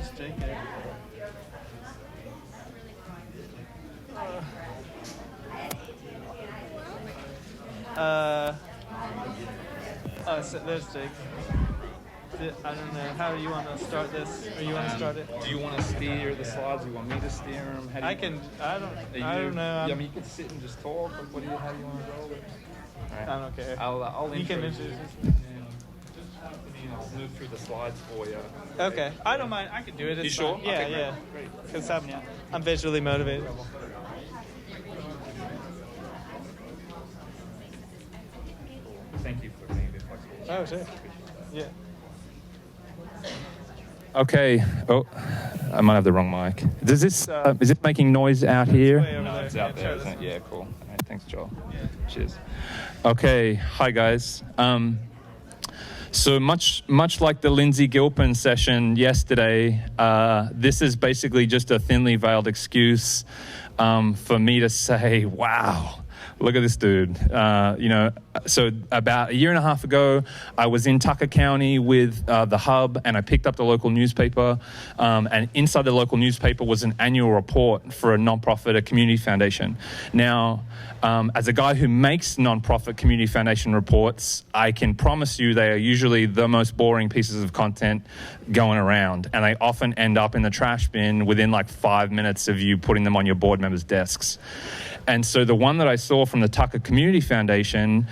There's JK. So there's Jake. I don't know. How do you want to start this? Or you want to start it? Do you want to steer the slides? Do you want me to steer them? How do you I don't know. I mean, you can sit and just talk. How do you want to roll it? All right. I don't care. I'll you can introduce. introduce. I'll move through the slides for you. Okay. I don't mind. I can do it. It's you sure? fine. Yeah, okay, yeah. Great. Because I'm visually motivated. Thank you for being a bit flexible. Oh, sure. Yeah. Okay. Oh, I might have the wrong mic. Does this is it making noise out here? Way over No, there. it's out Yeah, there, sure, isn't it? Yeah, cool. All right, thanks, Joel. Yeah. Cheers. Okay. Hi, guys. So much like the Lindsay Gilpin session yesterday, this is basically just a thinly veiled excuse for me to say, wow. Look at this dude. So about a year and a half ago, I was in Tucker County with the Hub, and I picked up the local newspaper. And inside the local newspaper was an annual report for a nonprofit, a community foundation. Now, as a guy who makes nonprofit community foundation reports, I can promise you they are usually the most boring pieces of content going around. And they often end up in the trash bin within like 5 minutes of you putting them on your board members' desks. And so the one that I saw from the Tucker Community Foundation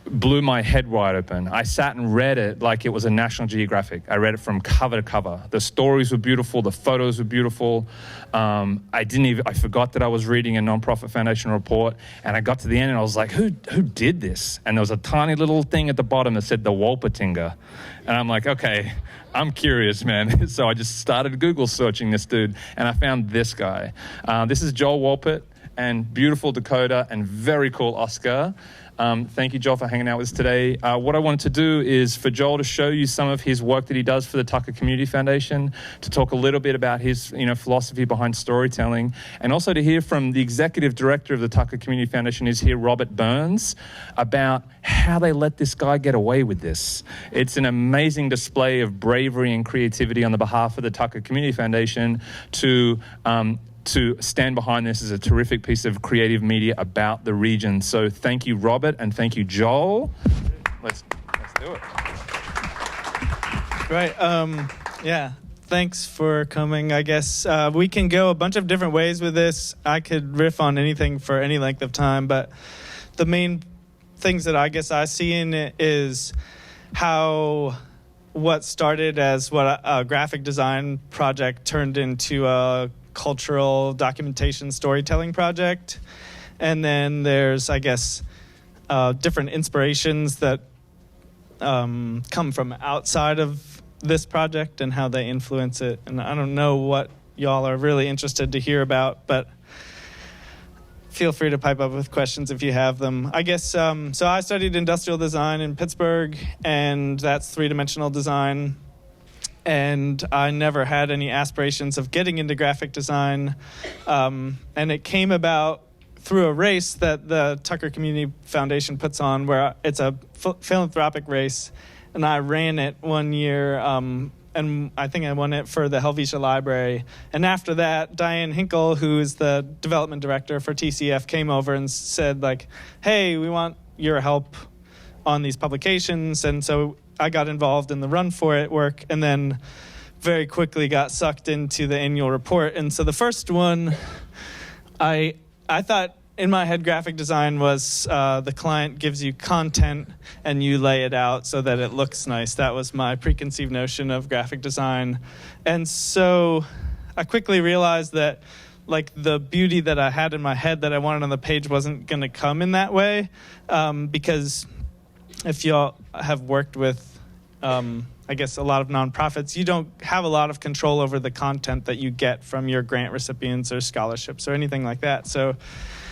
blew my head wide open. I sat and read it like it was a National Geographic. I read it from cover to cover. The stories were beautiful. The photos were beautiful. I forgot that I was reading a nonprofit foundation report, and I got to the end and I was like, who did this? And there was a tiny little thing at the bottom that said the Wolpertinger. And I'm like, okay, I'm curious, man. So I just started Google searching this dude, and I found this guy. This is Joel Wolpert. And beautiful Dakota and very cool Oscar. Thank you, Joel, for hanging out with us today. What I wanted to do is for Joel to show you some of his work that he does for the Tucker Community Foundation, to talk a little bit about his philosophy behind storytelling, and also to hear from the executive director of the Tucker Community Foundation is here, Robert Burns, about how they let this guy get away with this. It's an amazing display of bravery and creativity on the behalf of the Tucker Community Foundation to stand behind this as a terrific piece of creative media about the region. So thank you, Robert, and thank you, Joel. Let's do it. Right. Yeah. Thanks for coming. I guess we can go a bunch of different ways with this. I could riff on anything for any length of time, but the main things that I guess I see in it is how what started as a graphic design project turned into a cultural documentation storytelling project. And then there's, I guess, different inspirations that come from outside of this project and how they influence it. And I don't know what y'all are really interested to hear about, but feel free to pipe up with questions if you have them. I guess, so I studied industrial design in Pittsburgh, and that's three-dimensional design. And I never had any aspirations of getting into graphic design. And it came about through a race that the Tucker Community Foundation puts on, where it's a philanthropic race. And I ran it one year, and I think I won it for the Helvetia Library. And after that, Diane Hinkle, who is the development director for TCF, came over and said, like, hey, we want your help on these publications. And so I got involved in the Run For It work, and then very quickly got sucked into the annual report. And so the first one, I thought in my head graphic design was the client gives you content and you lay it out so that it looks nice. That was my preconceived notion of graphic design. And so I quickly realized that like the beauty that I had in my head that I wanted on the page wasn't going to come in that way, because if y'all have worked with, I guess, a lot of nonprofits, you don't have a lot of control over the content that you get from your grant recipients or scholarships or anything like that. So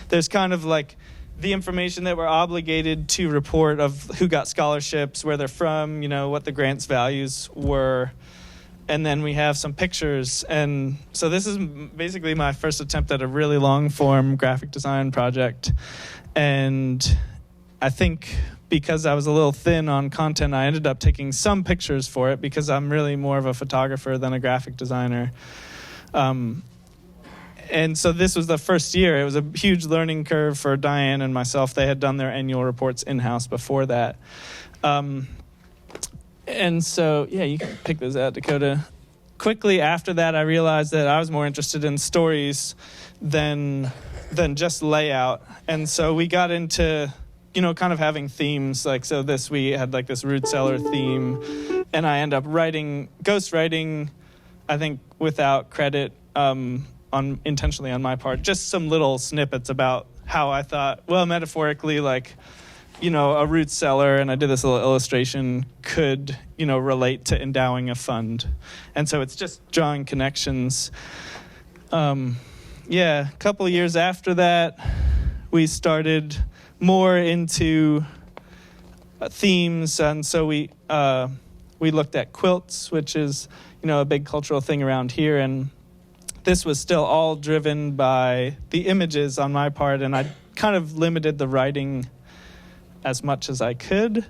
there's kind of like the information that we're obligated to report of who got scholarships, where they're from, what the grant's values were. And then we have some pictures. And so this is basically my first attempt at a really long-form graphic design project. And I think because I was a little thin on content, I ended up taking some pictures for it because I'm really more of a photographer than a graphic designer. And so this was the first year. It was a huge learning curve for Diane and myself. They had done their annual reports in-house before that. And so, yeah, you can pick those out, Dakota. Quickly after that, I realized that I was more interested in stories than just layout. And so we got into, kind of having themes. Like, so we had like this root cellar theme, and I end up ghostwriting, I think without credit, intentionally on my part, just some little snippets about how I thought, well, metaphorically, like, a root cellar, and I did this little illustration, could, relate to endowing a fund. And so it's just drawing connections. A couple of years after that, we started more into themes, and so we looked at quilts, which is, a big cultural thing around here, and this was still all driven by the images on my part, and I kind of limited the writing as much as I could.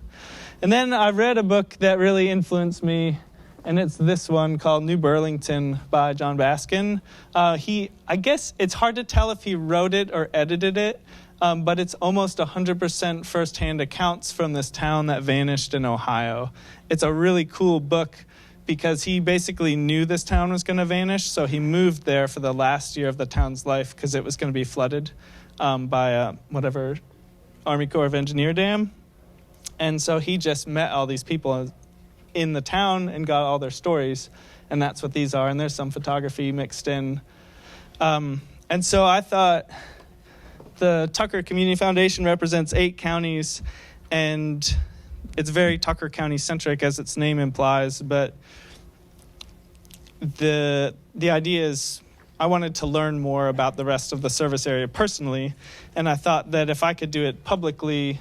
And then I read a book that really influenced me, and it's this one called New Burlington by John Baskin. I guess it's hard to tell if he wrote it or edited it, but it's almost 100% firsthand accounts from this town that vanished in Ohio. It's a really cool book because he basically knew this town was going to vanish, so he moved there for the last year of the town's life because it was going to be flooded by Army Corps of Engineer dam. And so he just met all these people in the town and got all their stories, and that's what these are. And there's some photography mixed in. And so I thought the Tucker Community Foundation represents 8 counties, and it's very Tucker County centric, as its name implies. But the idea is I wanted to learn more about the rest of the service area personally, and I thought that if I could do it publicly,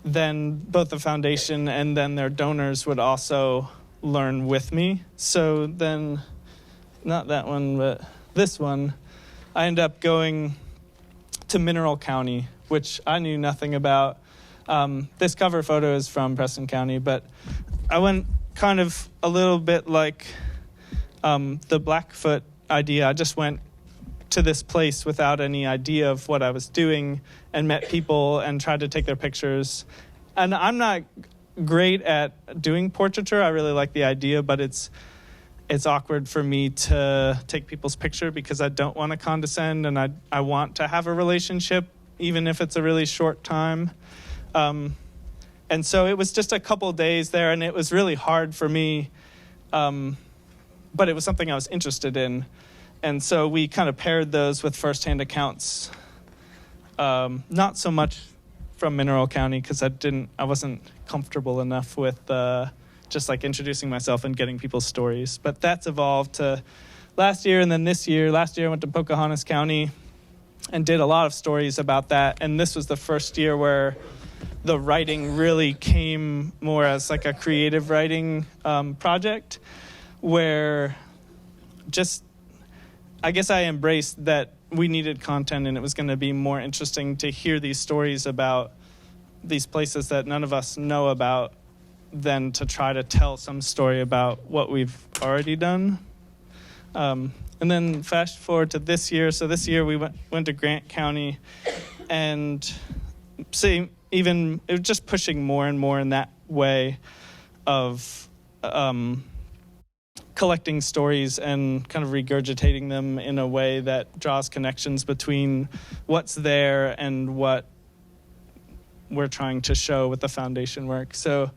then both the foundation and then their donors would also learn with me. So then, not that one, but this one, I ended up going to Mineral County, which I knew nothing about. This cover photo is from Preston County, but I went kind of a little bit like the Blackfoot idea. I just went to this place without any idea of what I was doing and met people and tried to take their pictures. And I'm not great at doing portraiture. I really like the idea, but it's awkward for me to take people's picture because I don't want to condescend, and I want to have a relationship, even if it's a really short time. And so it was just a couple days there, and it was really hard for me, but it was something I was interested in. And so we kind of paired those with firsthand accounts, not so much from Mineral County because I wasn't comfortable enough with just like introducing myself and getting people's stories. But that's evolved to last year, and then this year. Last year I went to Pocahontas County and did a lot of stories about that. And this was the first year where the writing really came more as like a creative writing project, where I guess I embraced that we needed content, and it was going to be more interesting to hear these stories about these places that none of us know about than to try to tell some story about what we've already done. And then fast forward to this year. So this year we went to Grant County, and it was just pushing more and more in that way of collecting stories and kind of regurgitating them in a way that draws connections between what's there and what we're trying to show with the foundation work. So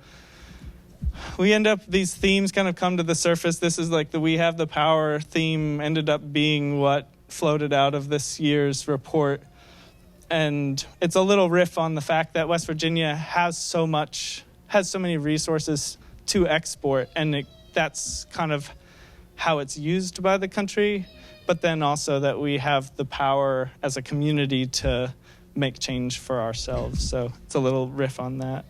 we end up, these themes kind of come to the surface. This is like the We Have the Power theme ended up being what floated out of this year's report. And it's a little riff on the fact that West Virginia has so many resources to export, and that's kind of how it's used by the country, but then also that we have the power as a community to make change for ourselves. So it's a little riff on that.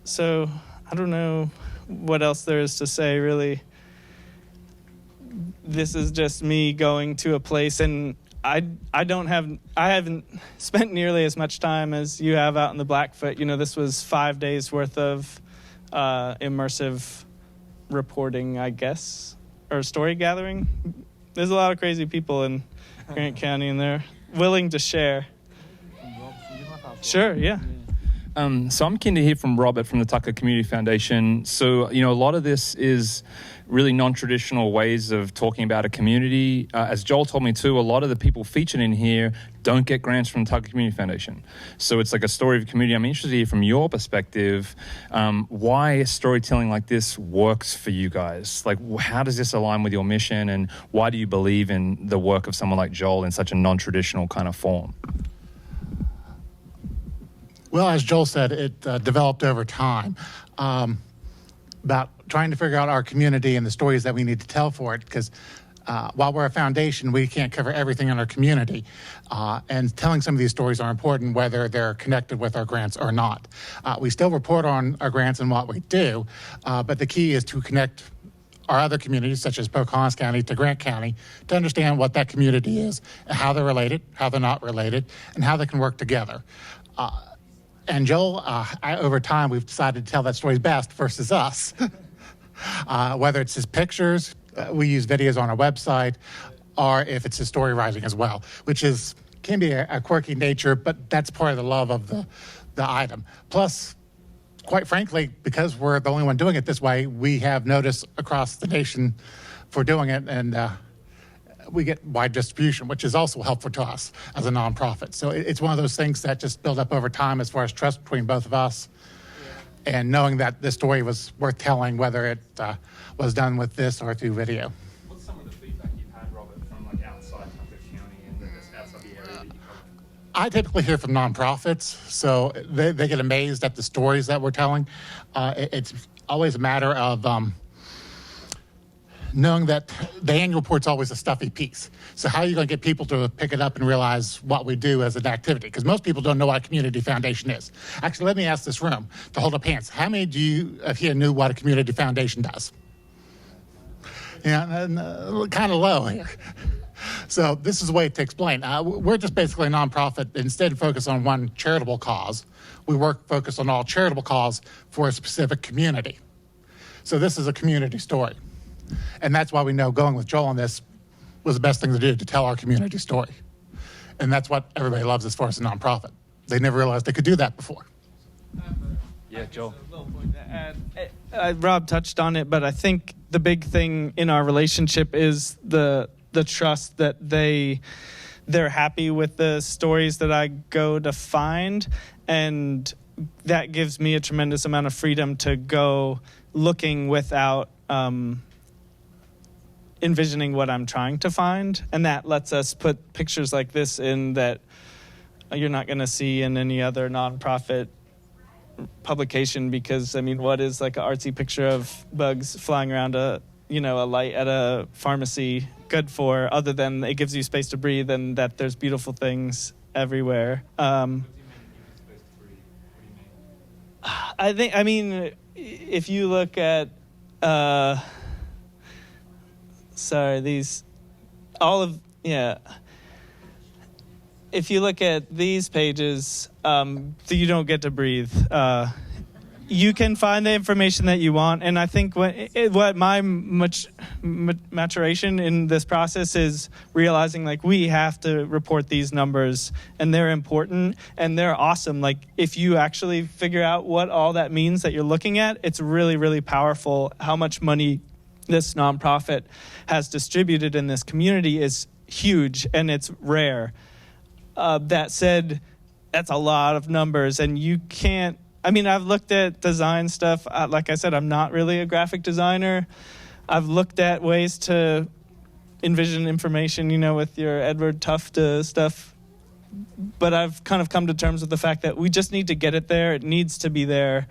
So I don't know what else there is to say, really. This is just me going to a place, and I haven't spent nearly as much time as you have out in the Blackfoot. This was 5 days worth of immersive reporting, I guess, or story gathering. There's a lot of crazy people in Grant County, and they're willing to share. Sure, yeah. So I'm keen to hear from Robert from the Tucker Community Foundation. So, a lot of this is really non-traditional ways of talking about a community. As Joel told me too, a lot of the people featured in here don't get grants from the Tucker Community Foundation. So it's like a story of a community. I'm interested to hear from your perspective, why storytelling like this works for you guys. Like, how does this align with your mission, and why do you believe in the work of someone like Joel in such a non-traditional kind of form? Well, as Joel said, it developed over time about trying to figure out our community and the stories that we need to tell for it, because while we're a foundation, we can't cover everything in our community. And telling some of these stories are important, whether they're connected with our grants or not. We still report on our grants and what we do, but the key is to connect our other communities, such as Pocahontas County, to Grant County, to understand what that community is, how they're related, how they're not related, and how they can work together. And Joel, over time, we've decided to tell that story best versus us. Whether it's his pictures, we use videos on our website, or if it's his story writing as well, which can be a quirky nature, but that's part of the love of the item. Plus, quite frankly, because we're the only one doing it this way, we have notice across the nation for doing it, and we get wide distribution, which is also helpful to us as a nonprofit. So it's one of those things that just build up over time as far as trust between both of us, and knowing that this story was worth telling, whether it was done with this or through video. What's some of the feedback you've had, Robert, from like outside Tucker County and outside the area that you cover? I typically hear from nonprofits, so they get amazed at the stories that we're telling. It's always a matter of knowing that the annual report's always a stuffy piece. So how are you going to get people to pick it up and realize what we do as an activity? Because most people don't know what a community foundation is. Actually, let me ask this room to hold up hands. How many of you knew what a community foundation does? Yeah, kind of low here. So this is a way to explain. We're just basically a nonprofit. Instead of focus on one charitable cause, we focus on all charitable cause for a specific community. So this is a community story. And that's why we know going with Joel on this was the best thing to do, to tell our community story. And that's what everybody loves as far as a nonprofit. They never realized they could do that before. Yeah, Joel. A little point to add. Rob touched on it, but I think the big thing in our relationship is the trust that they're happy with the stories that I go to find, and that gives me a tremendous amount of freedom to go looking without envisioning what I'm trying to find, and that lets us put pictures like this in that you're not going to see in any other nonprofit publication, because what is like an artsy picture of bugs flying around a light at a pharmacy good for, other than it gives you space to breathe and that there's beautiful things everywhere. If you look at if you look at these pages, you don't get to breathe. You can find the information that you want, and I think what my maturation in this process is realizing, like, we have to report these numbers, and they're important, and they're awesome. Like, if you actually figure out what all that means that you're looking at, it's really, really powerful. How much money this nonprofit has distributed in this community is huge, and it's rare. That said, that's a lot of numbers, and you can't. I've looked at design stuff. Like I said, I'm not really a graphic designer. I've looked at ways to envision information, with your Edward Tufte stuff. But I've kind of come to terms with the fact that we just need to get it there. It needs to be there.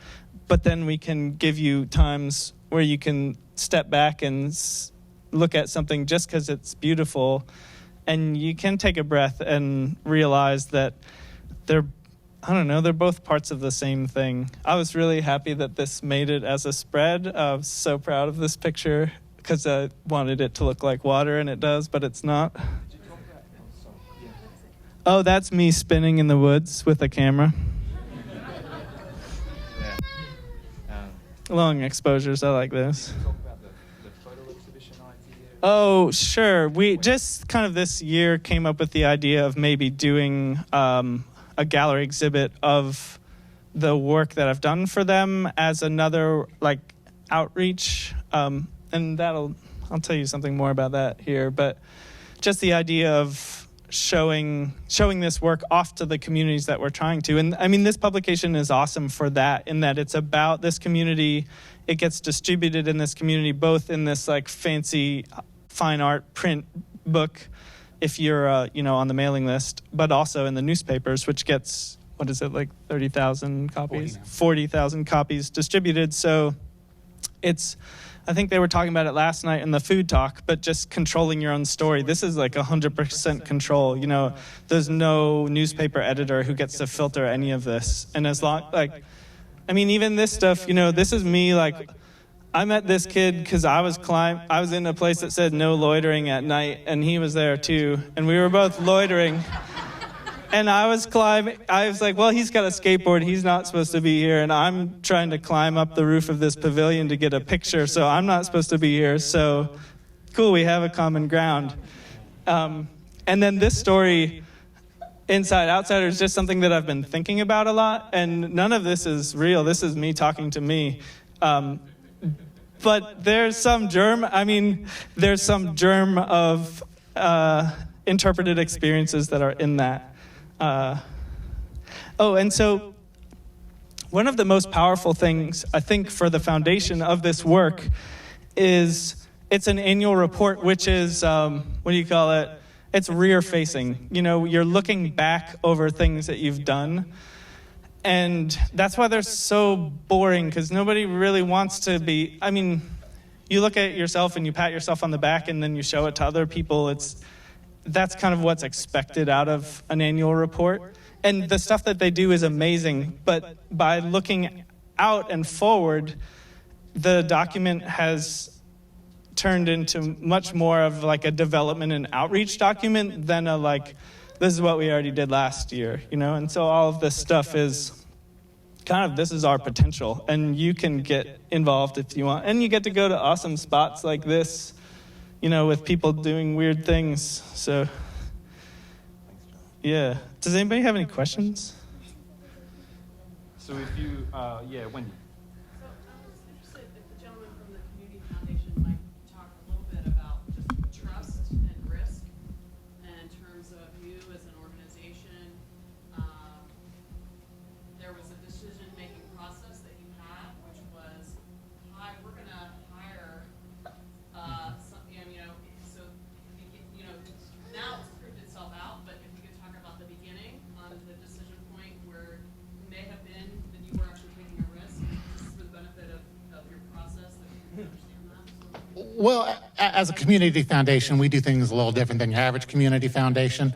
But then we can give you times where you can step back and look at something just because it's beautiful. And you can take a breath and realize that they're both parts of the same thing. I was really happy that this made it as a spread. I was so proud of this picture because I wanted it to look like water, and it does, but it's not. Oh, that's me spinning in the woods with a camera. Long exposures, I like this. Talk about the photo exhibition idea. Oh, sure. We just kind of this year came up with the idea of maybe doing a gallery exhibit of the work that I've done for them as another like outreach. And I'll tell you something more about that here. But just the idea of showing this work off to the communities that we're trying to. And I mean, this publication is awesome for that, in that it's about this community. It gets distributed in this community, both in this like fancy fine art print book, if you're on the mailing list, but also in the newspapers, which gets, what is it, like 30,000 copies? 40,000 copies distributed. So it's, I think they were talking about it last night in the food talk, but just controlling your own story. This is like 100% control. You know, there's no newspaper editor who gets to filter any of this. And as long, like, I mean, even this stuff, this is me, like, I met this kid because I was in a place that said no loitering at night, and he was there too. And we were both loitering. And I was like, well, he's got a skateboard. He's not supposed to be here. And I'm trying to climb up the roof of this pavilion to get a picture, so I'm not supposed to be here. So, cool, we have a common ground. And then this story, Inside Outsider, is just something that I've been thinking about a lot. And none of this is real. This is me talking to me. But there's some germ of interpreted experiences that are in that. And so one of the most powerful things, I think, for the foundation of this work is it's an annual report, which is, it's rear-facing. You're looking back over things that you've done. And that's why they're so boring, because nobody really wants to be, you look at yourself and you pat yourself on the back and then you show it to other people. That's kind of what's expected out of an annual report. And the stuff that they do is amazing, but by looking out and forward, the document has turned into much more of like a development and outreach document than this is what we already did last year, And so all of this stuff is kind of, this is our potential, and you can get involved if you want. And you get to go to awesome spots like this, with people doing weird things. So, yeah. Does anybody have any questions? So if you, Wendy. So I was interested if the gentleman from the Community Foundation might talk a little bit about just trust and risk in terms of you as an organization. There was a decision-making process that you had, which was, hi, we're going to hire now it's proved itself out, but if you could talk about the beginning on the decision point where it may have been that you were actually taking a risk, just for the benefit of your process, that you can understand that. Well, as a community foundation, we do things a little different than your average community foundation.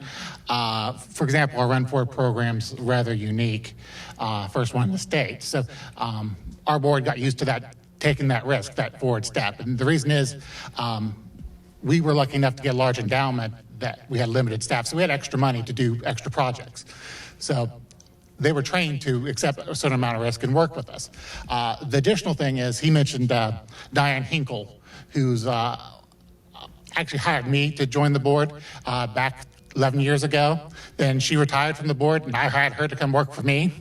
For example, our Run For It program's rather unique, first one in the state. So our board got used to that, taking that risk, that forward step. And the reason is we were lucky enough to get a large endowment that we had limited staff, so we had extra money to do extra projects. So they were trained to accept a certain amount of risk and work with us. The additional thing is, he mentioned Diane Hinkle, who's actually hired me to join the board back 11 years ago. Then she retired from the board, and I hired her to come work for me.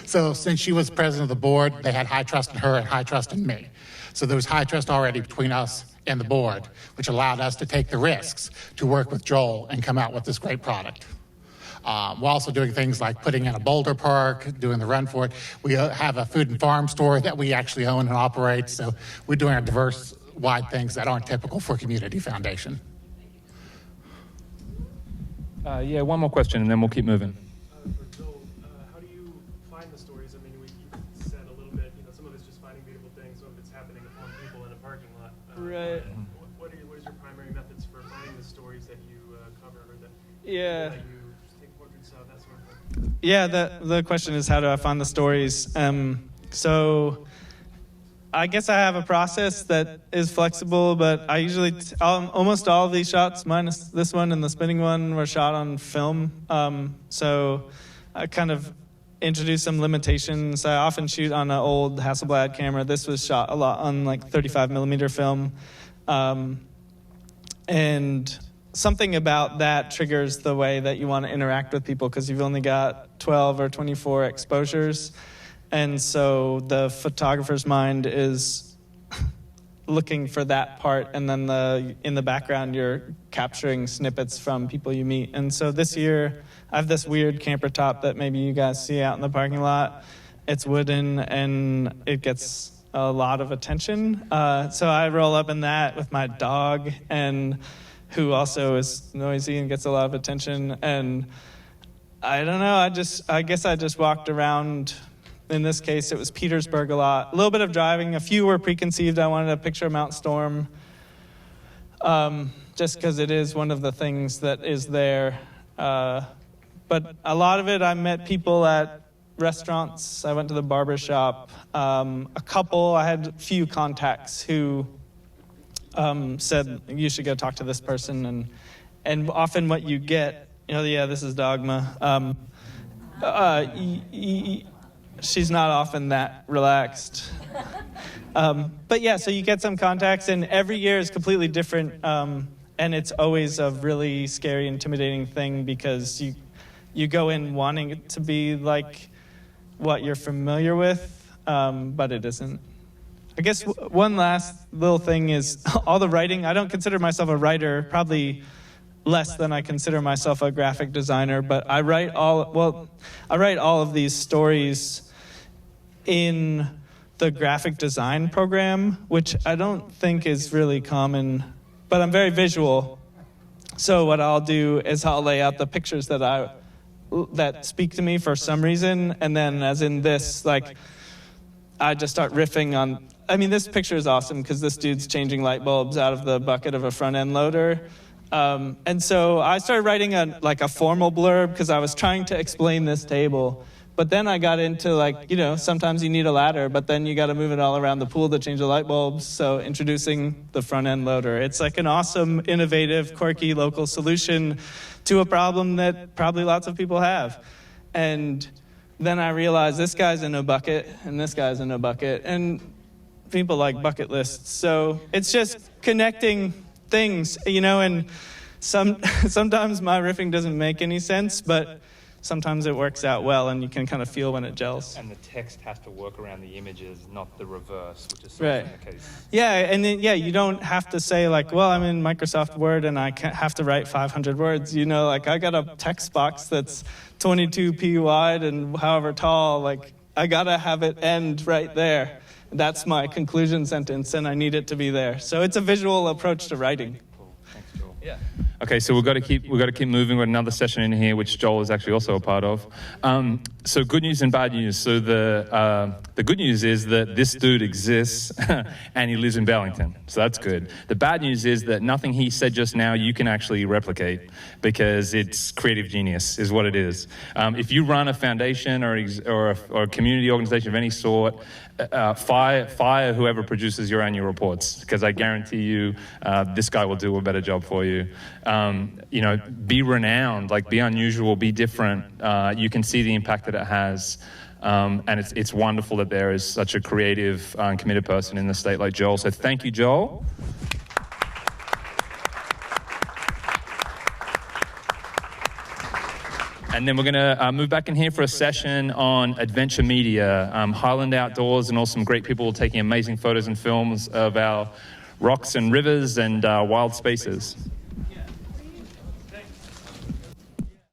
So since she was president of the board, they had high trust in her and high trust in me. So there was high trust already between us and the board, which allowed us to take the risks to work with Joel and come out with this great product. We're also doing things like putting in a boulder park, doing the Run For It. We have a food and farm store that we actually own and operate, so we're doing a diverse, wide things that aren't typical for a community foundation. One more question, and then we'll keep moving. For Joel, how do you find the stories? I mean, you said a little bit, some of it's just finding beautiful things, some of it's happening upon people in a parking lot. Right. What is your primary methods for finding the stories that you cover, or that Yeah. that you take portraits of, that sort of thing? Yeah, the question is, how do I find the stories? So I guess I have a process that is flexible, but I usually, almost all of these shots, minus this one and the spinning one, were shot on film. So I kind of introduce some limitations. I often shoot on an old Hasselblad camera. This was shot a lot on like 35 millimeter film. And something about that triggers the way that you want to interact with people, because you've only got 12 or 24 exposures. And so the photographer's mind is looking for that part, and then in the background you're capturing snippets from people you meet. And so this year I have this weird camper top that maybe you guys see out in the parking lot. It's wooden and it gets a lot of attention. So I roll up in that with my dog, and who also is noisy and gets a lot of attention. And I don't know, I guess I just walked around. In this case, it was Petersburg a lot. A little bit of driving. A few were preconceived. I wanted a picture of Mount Storm, just because it is one of the things that is there. But a lot of it, I met people at restaurants. I went to the barber shop. A couple, I had a few contacts who said, you should go talk to this person. And often what you get, yeah, this is Dogma. She's not often that relaxed. But yeah, so you get some contacts, and every year is completely different. And it's always a really scary, intimidating thing, because you go in wanting it to be like what you're familiar with, but it isn't. I guess one last little thing is all the writing. I don't consider myself a writer, probably less than I consider myself a graphic designer, but I write all of these stories in the graphic design program, which I don't think is really common, but I'm very visual. So what I'll do is I'll lay out the pictures that speak to me for some reason, and then as in this, like, I just start riffing on, this picture is awesome because this dude's changing light bulbs out of the bucket of a front-end loader. And so I started writing a formal blurb because I was trying to explain this table. But then I got into sometimes you need a ladder, but then you got to move it all around the pool to change the light bulbs. So introducing the front-end loader. It's like an awesome, innovative, quirky local solution to a problem that probably lots of people have. And then I realized this guy's in a bucket and this guy's in a bucket. And people like bucket lists. So it's just connecting things, and sometimes my riffing doesn't make any sense, but sometimes it works out well, and you can kind of feel when it gels. And the text has to work around the images, not the reverse, which is right. The case. Yeah, and then, you don't have to say I'm in Microsoft Word and I have to write 500 words. I got a text box that's 22p wide and however tall. I gotta have it end right there. That's my conclusion sentence, and I need it to be there. So it's a visual approach to writing. Cool. Thanks, Joel. Yeah. Okay, so we've got to keep moving with another session in here, which Joel is actually also a part of. So good news and bad news. So the good news is that this dude exists and he lives in Burlington. So that's good. The bad news is that nothing he said just now you can actually replicate, because it's creative genius is what it is. If you run a foundation or a community organization of any sort, fire whoever produces your annual reports, because I guarantee you this guy will do a better job for you. Be renowned, be unusual, be different. You can see the impact that it has. And it's wonderful that there is such a creative and committed person in the state like Joel. So thank you, Joel. And then we're going to move back in here for a session on adventure media, Highland Outdoors, and also some great people taking amazing photos and films of our rocks and rivers and wild spaces.